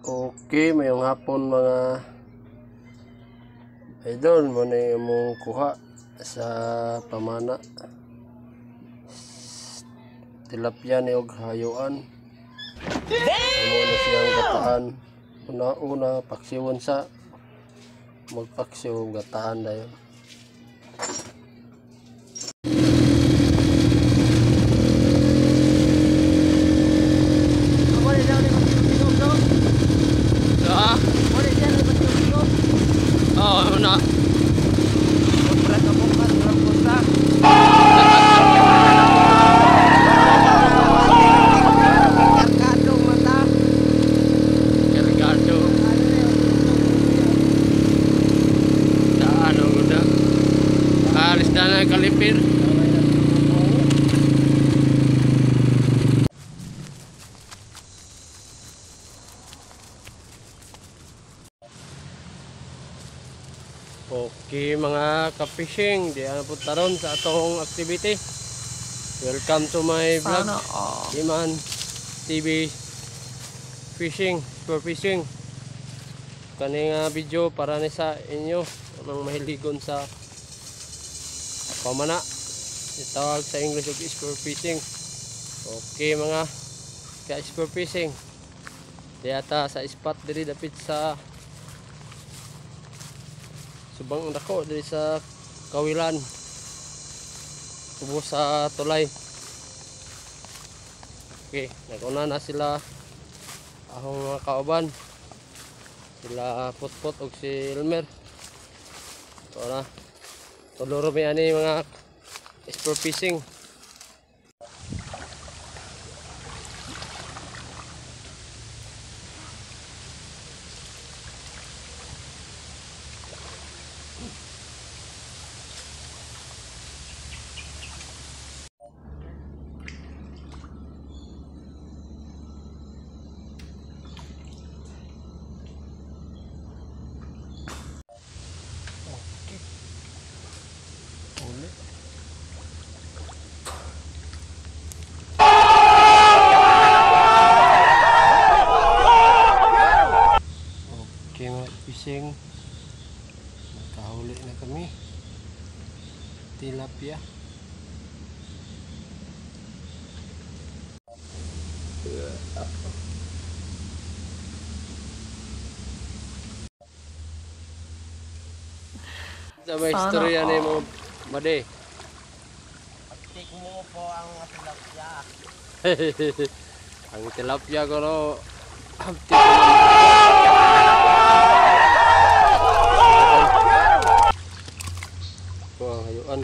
Okay, mayong hapon mga idol, mo na yung mong kuha sa pamana. Tilapia ni og hayuan. Amo na siyang gataan. Una paksiwon sa magpaksiw gataan dayon. Oh, na. Kalipir. Okay mga ka-fishing, di ano po taron sa atong activity. Welcome to my vlog. Iman TV Fishing, Sport Fishing. Kaning video para ni sa inyo anong mahiligon sa pamana. Itawag sa English og sport fishing. Okay mga ka-sport fishing. Diata sa spot diri dapit sa subang dako diri sa Kawilan. Tubo sa tulay. Okay, naguna na sila ahong mga kauban. Sila Putput og si Elmer. Ito na. Tuluro may ani mga sport fishing. Fishing, nakahuli na kami tilapia. Sabay istorya ni mo Made. Pagtik mo po ang tilapia. Ang tilapia ko no abtik hayuan.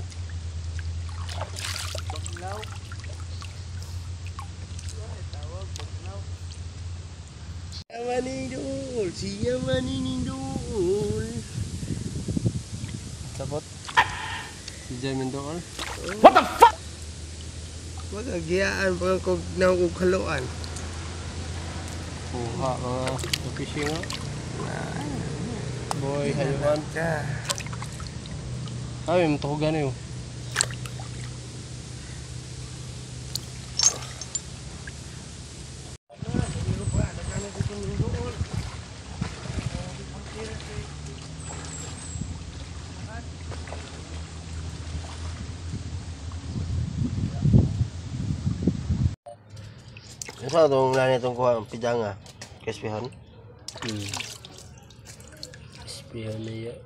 Baglaw. Tawag baglaw. Manindul, siya manindul. Sabot. Si Jamin doon. What the fuck? Magagiyaan pa kog naog haluan. Kuha mga fishing nga. Boy hayuan. Ay, matuhugan yun. Sa itong nani itong kuha ang pidanga. Kespihan. Kespihan niya.